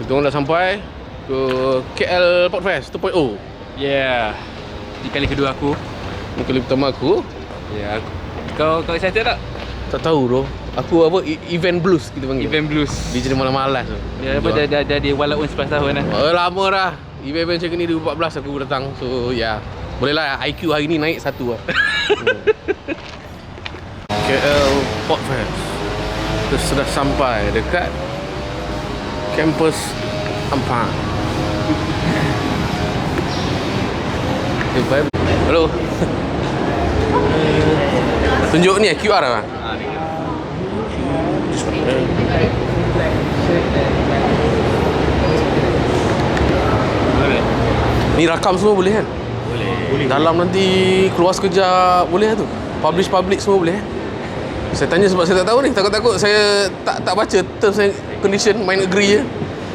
Kita orang dah sampai ke KL Pokpeh 2.0. Yeah. Ini kali kedua aku. Ini kali pertama aku. Ya, kau excited tak? Tak tahu doh. Aku apa event blues kita panggil. Event blues. Dia jadi malas-malas tu. Ya, apa dah di walaupun 11 tahun dah. Lama dah. Event macam ni 2014 aku datang. So ya. Boleh lah IQ hari ni naik 1 lah. KL Pokpeh. Kita sudah sampai dekat kampus Ampang. Hello. Tunjuk ni QR lah. Ni rakam semua boleh kan? Boleh. Dalam nanti keluar sekejap boleh lah tu. Publish semua boleh kan? Saya tanya sebab saya tak tahu ni. Takut-takut saya tak baca terms and condition, main agree je.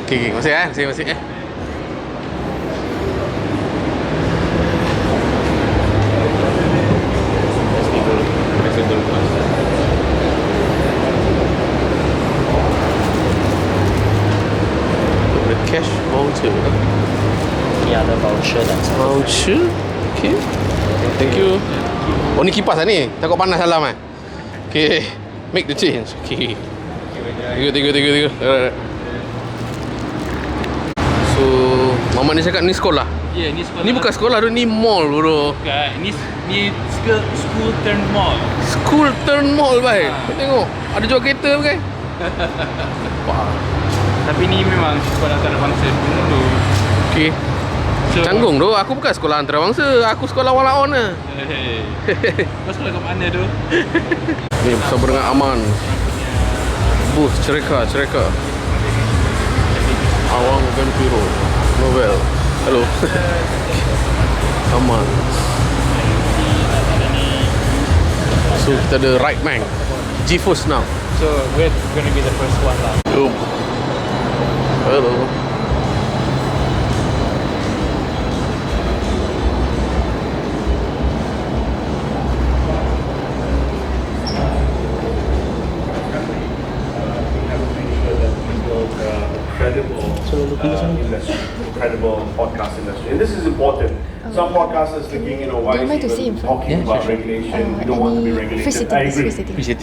Okay, masih kan? Masih cash voucher. Ni ada voucher dan Voucher? Okay. Thank you. Oh ni kipas lah ni. Takut panas dalam kan? Okay. Make the change. Okay. Thank you. So, Mama ni cakap ni sekolah? Ya, ni sekolah. Ni bukan sekolah tu, ni mall bro. Bukan. Ni school turn mall. School turn mall baik. Tengok. Ada jual kereta bukan? Wah. Tapi ni memang sekolah antarabangsa dulu. Okay. So, Canggung tu, aku bukan sekolah antarabangsa. Aku sekolah walaon lah. Kau sekolah kat mana tu? Ni bersama dengan Aman. Cereka. Awang Vampiro Novel. Hello. Aman. So kita ada right man GeForce now. So we're gonna be the first one lah. Hello. Industry, credible podcast industry, and this is important. Some podcasters thinking, why is he even talking about regulation? We don't want to be regulated. I agree.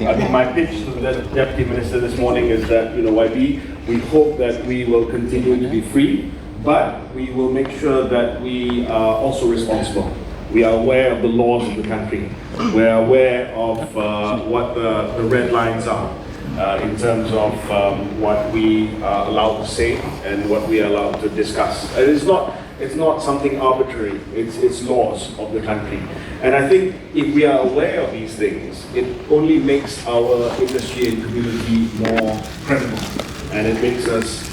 I think my pitch to the Deputy Minister this morning is that, YB, we hope that we will continue to be free, but we will make sure that we are also responsible. We are aware of the laws of the country. We are aware of what the red lines are. In terms of what we are allowed to say and what we are allowed to discuss. It's not something arbitrary, it's laws of the country. And I think if we are aware of these things, it only makes our industry and community more credible. And it makes us,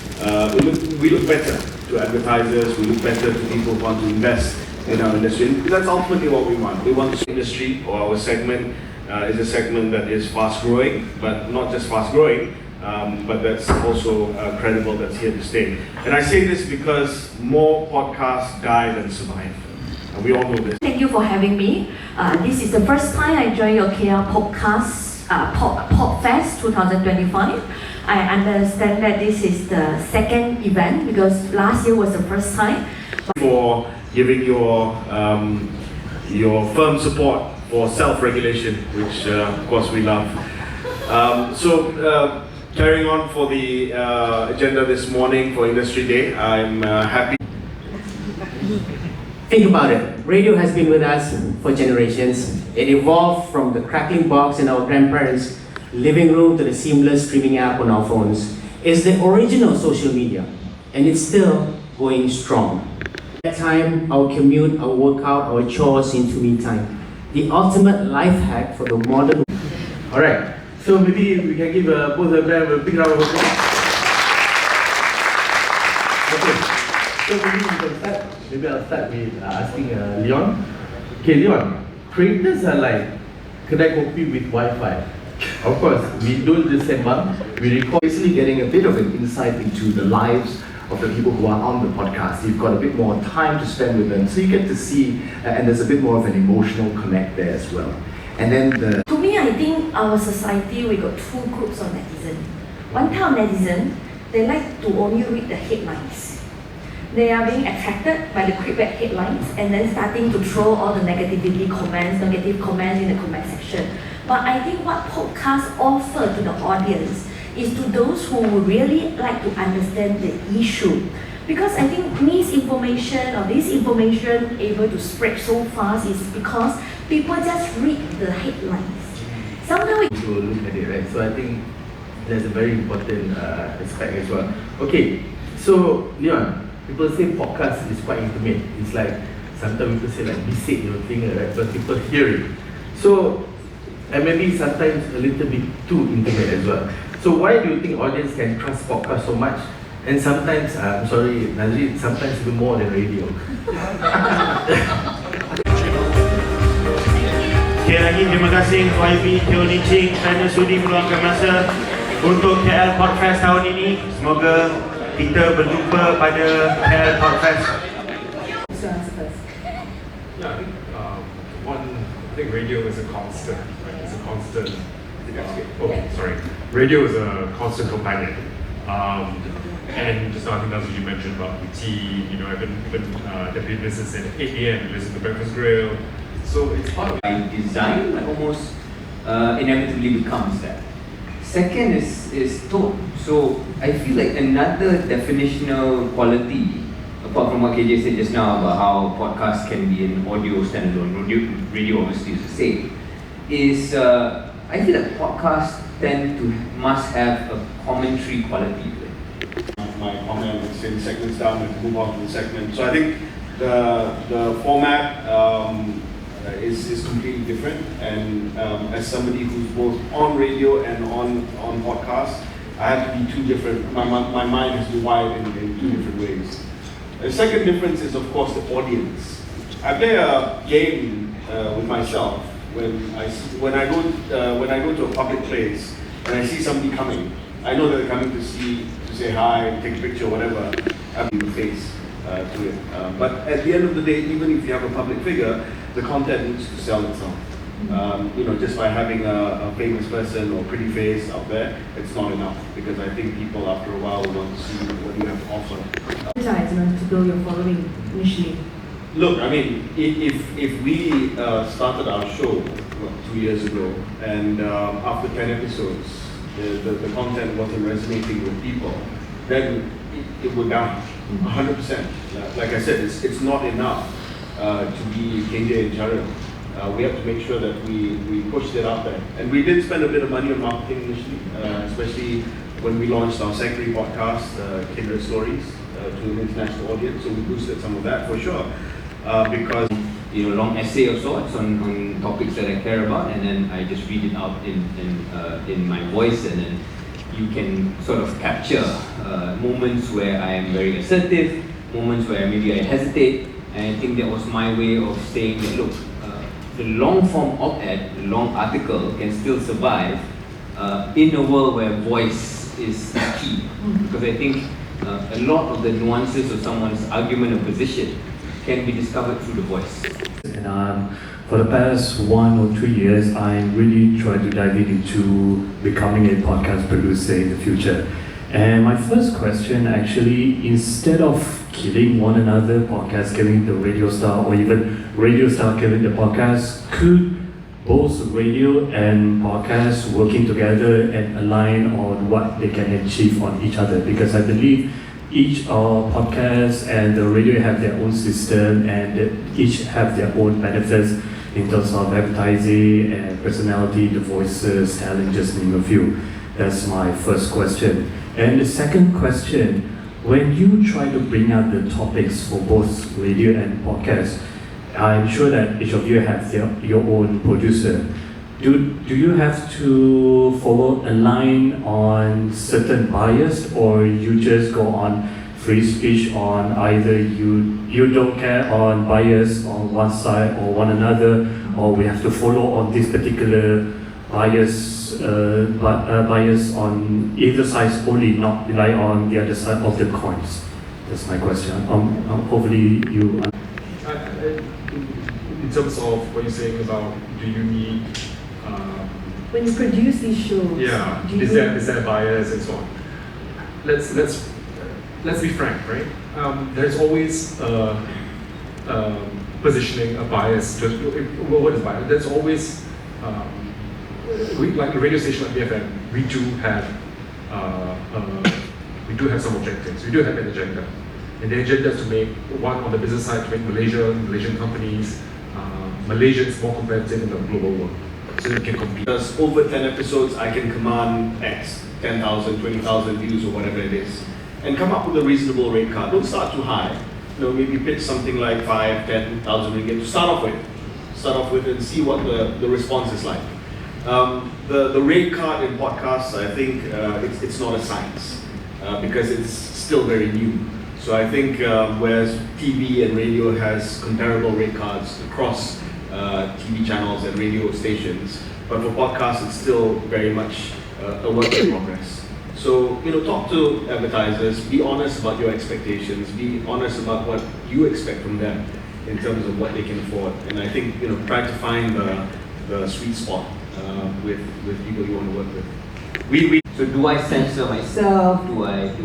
we look better to advertisers, we look better to people who want to invest in our industry. And that's ultimately what we want. We want the industry or our segment is a segment that is fast growing, but not just fast growing, but that's also credible, that's here to stay. And I say this because more podcasts die than survive. And we all know this. Thank you for having me. This is the first time I join your KL podcast, Pokfest 2025. I understand that this is the second event because last year was the first time. For giving your firm support for self-regulation, which of course we love. Carrying on for the agenda this morning for Industry Day, I'm happy. Think about it. Radio has been with us for generations. It evolved from the crackling box in our grandparents' living room to the seamless streaming app on our phones. It's the original social media, and it's still going strong. At that time, our commute, our workout, our chores into me time. The ultimate life hack for the modern. Alright, so maybe we can give both of them a big round of applause. Okay, so maybe we can start. Maybe I'll start with asking Leon. Okay, Leon, creators are like kedai kopi with Wi-Fi. Of course, we don't just sembang, we record. Basically getting a bit of an insight into the lives of the people who are on the podcast. You've got a bit more time to spend with them, so you get to see, and there's a bit more of an emotional connect there as well. And then To me, I think our society, we got two groups of netizens. One type of netizen, they like to only read the headlines. They are being attracted by the clickbait headlines and then starting to throw all the negative comments in the comment section. But I think what podcasts offer to the audience is to those who really like to understand the issue. Because I think misinformation or disinformation able to spread so fast is because people just read the headlines. Sometimes to look at it, right? So I think that's a very important aspect as well. Okay, so Leon, people say podcast is quite intimate. It's like sometimes people say like bisik your finger, right? But people hear it. So and maybe sometimes a little bit too intimate as well. So why do you think audience can trust podcast so much? And sometimes, I'm sorry, Nazri, sometimes even more than radio. Sekali lagi terima kasih YB Teo Nicing kerana sudi meluangkan masa untuk KL Podcast tahun ini. Semoga kita berjumpa pada KL Podcast. Yeah, I think radio is a constant, right? It's a constant. Okay, sorry. Radio is a constant companion. And just now, I think that's what you mentioned about the tea, you know, even deputy business at 8 a.m. you listen to Breakfast Grill. So it's part of by design, almost inevitably becomes that. Second is tone. So I feel like another definitional quality, apart from what KJ said just now about how podcasts can be an audio standalone, radio obviously is the same, is I feel like podcasts must have a commentary quality. My comment is in segments down and move on to the segment. So I think the format is completely different, and as somebody who's both on radio and on podcast, I have to be two different. My mind has to be wired in two different ways. The second difference is, of course, the audience. I play a game with myself when I go to a public place and I see somebody coming. I know that they're coming to say hi, take a picture, whatever. I have to face to it. But at the end of the day, even if you have a public figure, the content needs to sell itself. You know, just by having a famous person or pretty face out there, it's not enough, because I think people after a while want to see what you have to offer. to build your following initially. Look, I mean, if we started our show 2 years ago, and after 10 episodes, the content wasn't resonating with people, then it would down 100%. Like I said, it's not enough to be KJ and Charan. We have to make sure that we pushed it out there. And we did spend a bit of money on marketing initially, especially when we launched our Secretary podcast, Kindred Stories, to an international audience. So we boosted some of that for sure. Because long essay of sorts on topics that I care about, and then I just read it out in my voice, and then you can sort of capture moments where I am very assertive, moments where maybe I hesitate, and I think that was my way of saying that, look, the long form op-ed, the long article can still survive in a world where voice is key, because I think a lot of the nuances of someone's argument or position can be discovered through the voice. And for the past 1 or 2 years, I really tried to dive into becoming a podcast producer in the future. And my first question actually, instead of killing one another, podcast killing the radio star, or even radio star killing the podcast, could both radio and podcast working together and align on what they can achieve on each other? Because I believe each podcast and the radio have their own system, and each have their own benefits in terms of advertising and personality, the voices, talent, just name a few. That's my first question. And the second question, when you try to bring out the topics for both radio and podcast, I'm sure that each of you have your own producer. Do you have to follow a line on certain bias, or you just go on free speech on either you don't care on bias on one side or one another, or we have to follow on this particular bias bias on either side only, not rely on the other side of the coins? That's my question. Hopefully you. In terms of what you're saying about, do you need when you produce these shows, is there bias and so on? let's be frank, right? There's always positioning, a bias. What is bias? There's always like a radio station like BFM. We do have some objectives. We do have an agenda, and the agenda is to make one on the business side, to make Malaysian companies, Malaysians more competitive in the global world, so they can compete. Because over 10 episodes, I can command X, 10,000, 20,000 views or whatever it is, and come up with a reasonable rate card. Don't start too high. Maybe pitch something like 5, 10,000 ringgit to start off with and see what the response is like. The rate card in podcasts, I think it's not a science because it's still very new. So I think whereas TV and radio has comparable rate cards across TV channels and radio stations, but for podcasts it's still very much a work in progress. So, talk to advertisers, be honest about your expectations, be honest about what you expect from them in terms of what they can afford. And I think, try to find the sweet spot with people you want to work with. So do I censor myself? Do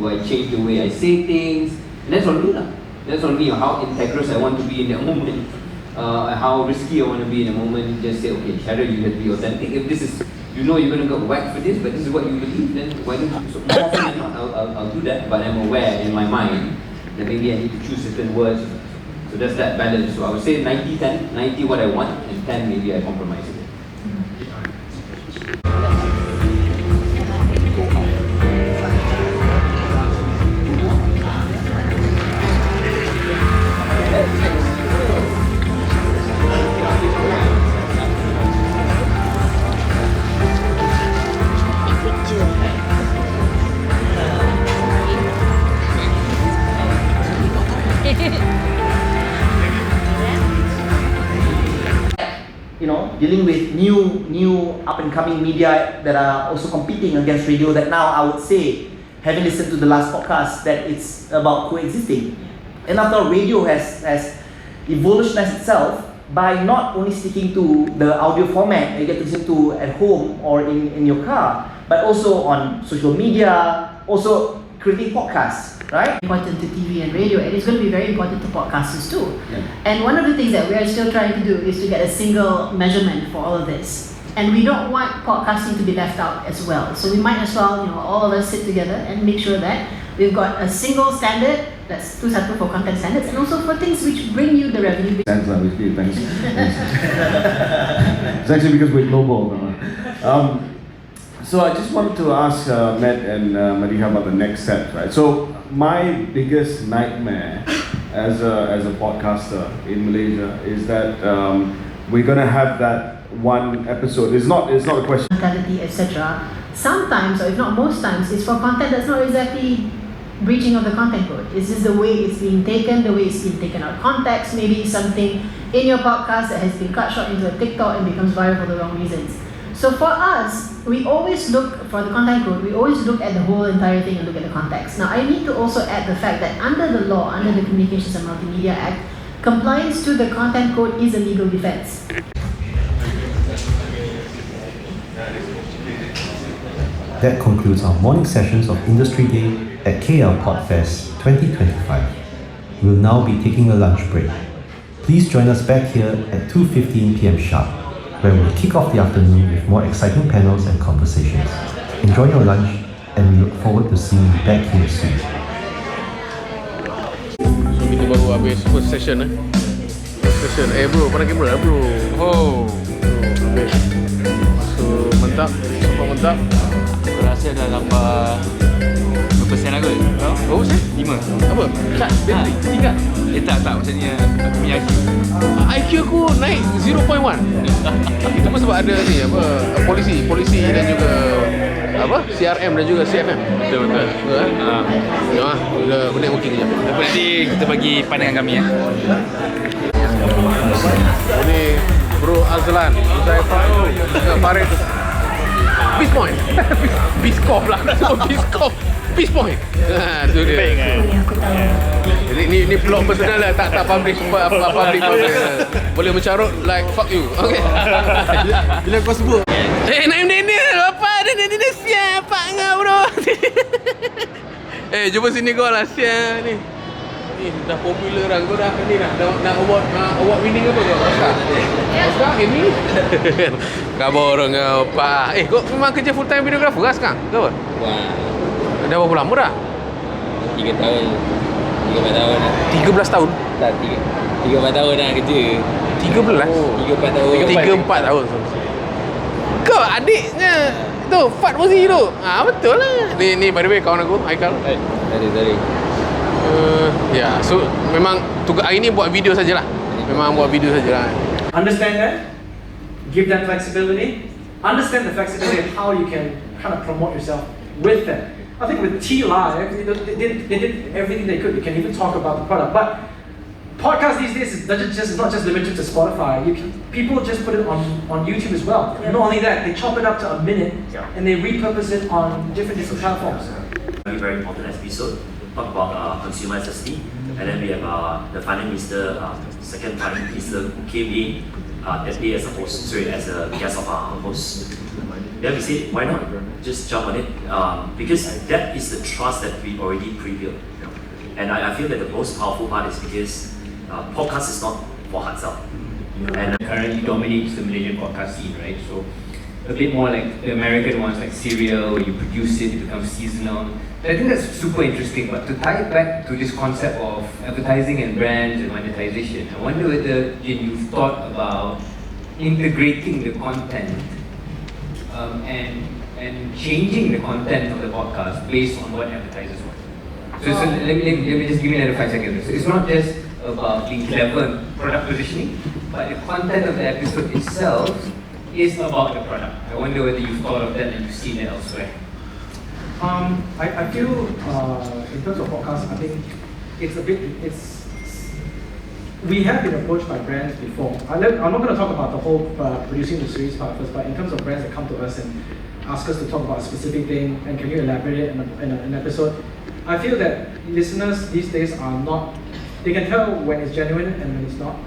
I change the way I say things? And that's on me lah. That's on me, how integrous I want to be in that moment, how risky I want to be in a moment. Just say, okay, Shadow, you have to be authentic. If this is, you're going to get whacked for this, but this is what you believe, then why don't you? So more often than not, I'll do that. But I'm aware in my mind that maybe I need to choose certain words. So that's that balance. So I would say 90-10, 90 what I want, and 10 maybe I compromise it. Dealing with new up-and-coming media that are also competing against radio, that now I would say, having listened to the last podcast, that it's about coexisting. And after all, radio has evolutionized itself by not only sticking to the audio format you get to listen to at home or in your car, but also on social media, also creating podcasts. Right? Important to TV and radio, and it's going to be very important to podcasters too. Yeah. And one of the things that we are still trying to do is to get a single measurement for all of this. And we don't want podcasting to be left out as well. So we might as well, all of us sit together and make sure that we've got a single standard that's satu for content standards and also for things which bring you the revenue. Thanks. It's actually because we're global. So I just wanted to ask Matt and Mariha about the next step, right? So my biggest nightmare as a podcaster in Malaysia is that we're gonna have that one episode. It's not a question. Etc. Sometimes, or if not most times, it's for content that's not exactly breaching of the content code. It's just the way it's being taken, the way it's being taken out of context. Maybe something in your podcast that has been cut short into a TikTok and becomes viral for the wrong reasons. So for us, we always look for the content code, we always look at the whole entire thing and look at the context. Now I need to also add the fact that under the law, under the Communications and Multimedia Act, compliance to the content code is a legal defense. That concludes our morning sessions of Industry Day at KL Podfest 2025. We'll now be taking a lunch break. Please join us back here at 2:15 p.m. sharp, where we'll kick off the afternoon with more exciting panels and conversations. Enjoy your lunch, and we look forward to seeing you back here soon. So kita baru habis first session First session. Bro, mana kamera bro? Oh. Habis. So mantap, super mantap. Aku rasa dah tambah 5% aku. Berapa persen? 5. Apa? Kat bateri tingkat. Tak, maksudnya aku punya IQ. IQ aku naik 0.1. Itu pun sebab ada ni apa? Polisi dan juga apa? CRM dan juga CFM. Betul. Bila benda working kejap. Tapi nanti kita bagi pandangan kami ya. Ini Bro Azlan, saya Farid. Peace Point. Biskop lah. Peace Point. Tu dia. Jadi ni blog personal lah, tak publish public. Boleh mencarut like fuck you. Okay. Bila kau sebut nenek apa nenek siapa ngau bro. Jumpa sini kau lah sial ni. Ni dah popular dah. Kau dah ni dah award winning apa kau? Oscar. Oscar ini. Khabar orang apa? Kau memang kerja full time videographer lah sekarang? Ke apa? Wah. Dah berapa lama dah? 3 tahun. 3-4 tahun dah. 13 tahun? Tak, 3-4 tahun dah kerja. 13? 3-4 tahun. 3-4 tahun. Kau adiknya tu Fat Mozi tu. Betul lah. Ni by the way kawan aku Haikal. Sorry. Ya, so memang tugas hari ni buat video sajalah. Memang buat video sajalah. Understand that. Give them flexibility. Understand the flexibility and how you can kind of promote yourself with them. I think with T Live, they did everything they could. You can even talk about the product. But podcast these days is not just limited to Spotify. People just put it on YouTube as well. Yes. Not only that, they chop it up to a minute and they repurpose it on different platforms. Very important episode. Talk about consumer SSD, and then we have the Finance Minister, second Finance Minister who came in that day as a host, as a guest of our host. Then we said, why not just jump on it? Because that is the trust that we already prebuilt. And I feel that the most powerful part is because podcast is not for hard sell. And currently dominates the Malaysian podcast scene, right? So a bit more like the American ones, like Serial, where you produce it becomes seasonal. I think that's super interesting. But to tie it back to this concept of advertising and brands and monetization, I wonder whether you've thought about integrating the content and changing the content of the podcast based on what advertisers want. So let me just give me another 5 seconds. So it's not just about being clever and product positioning, but the content of the episode itself is about the product. I wonder whether you've thought of that and you've seen it elsewhere. I feel in terms of podcasts, I think we have been approached by brands before. I'm not going to talk about the whole producing the series part first, but in terms of brands that come to us and ask us to talk about a specific thing and can you elaborate it in an episode, I feel that listeners these days are not, they can tell when it's genuine and when it's not.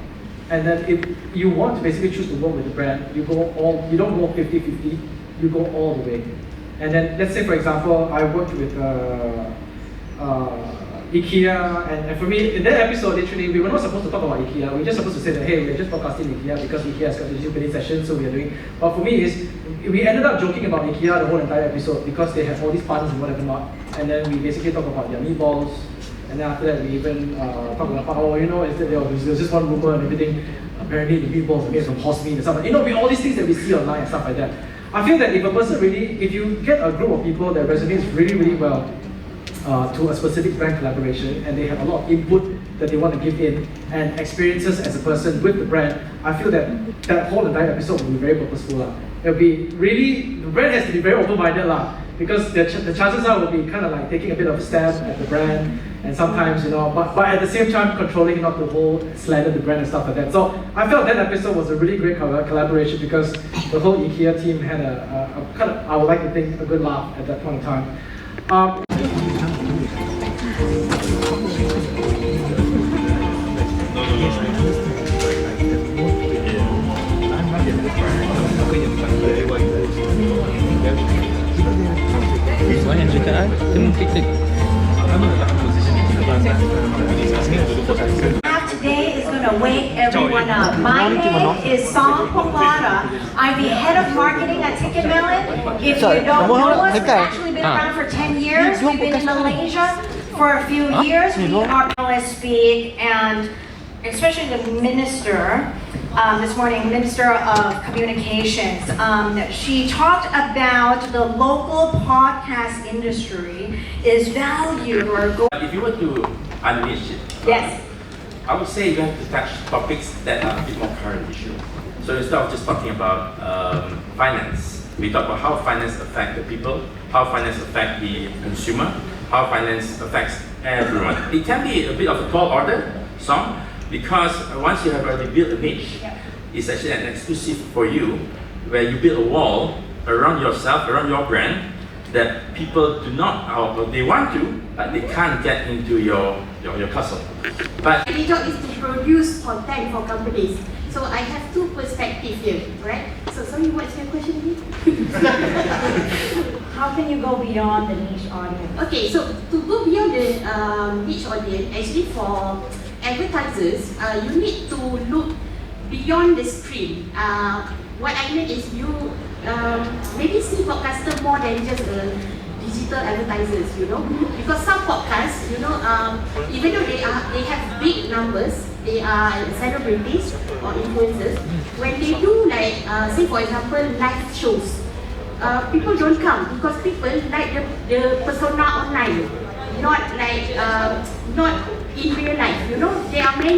And then if you want to basically choose to work with the brand, you don't go 50-50, you go all the way. And then let's say for example, I worked with IKEA, and for me, in that episode, literally, we were not supposed to talk about IKEA. We were just supposed to say that, hey, we're just podcasting IKEA because IKEA has got this YouTube session, so we are doing. But for me, we ended up joking about IKEA the whole entire episode because they have all these puns and whatever not. And then we basically talk about their meatballs. And then after that, we even talk about, instead there was just one rumor and everything. Apparently, the meatballs are made from horse meat and stuff. All these things that we see online and stuff like that. I feel that if a person if you get a group of people that resonates really, really well to a specific brand collaboration, and they have a lot of input that they want to give in and experiences as a person with the brand, I feel that whole entire episode will be very purposeful. It'll be really, the brand has to be very open-minded because the chances are will be kind of like taking a bit of a stab at the brand, and sometimes, but at the same time controlling not the whole slander the brand and stuff like that. So I felt that episode was a really great collaboration because the whole IKEA team had a kind of, I would like to think, a good laugh at that point in time. Today is going to wake everyone up. My name is Song Pomada. I'm the head of marketing at Ticketmelon. If you don't know us, we've actually been around for 10 years. We've been in Malaysia for a few years. We are panelists speak, and especially the minister this morning, Minister of Communications. She talked about the local podcast industry is valued or if you were to unleash it, yes, I would say you have to touch topics that are a bit more current issue. So instead of just talking about finance, we talk about how finance affects the people, how finance affects the consumer, how finance affects everyone. It can be a bit of a tall order, because once you have already built a niche, it's actually an exclusive for you, where you build a wall around yourself, around your brand, that people do not, or they want to, but they can't get into your castle. But my job is to produce content for companies. So I have two perspectives here, right? So sorry, what's your question again? how can you go beyond the niche audience? Okay, so to go beyond the niche audience, actually for advertisers, you need to look beyond the screen. What I mean is you maybe see podcaster more than just digital advertisers, you know, because some podcasts, you know, even though they have big numbers, they are celebrities or influencers. When they do like, say for example, live shows, people don't come because people like the persona online, not like not in real life. You know, there are many.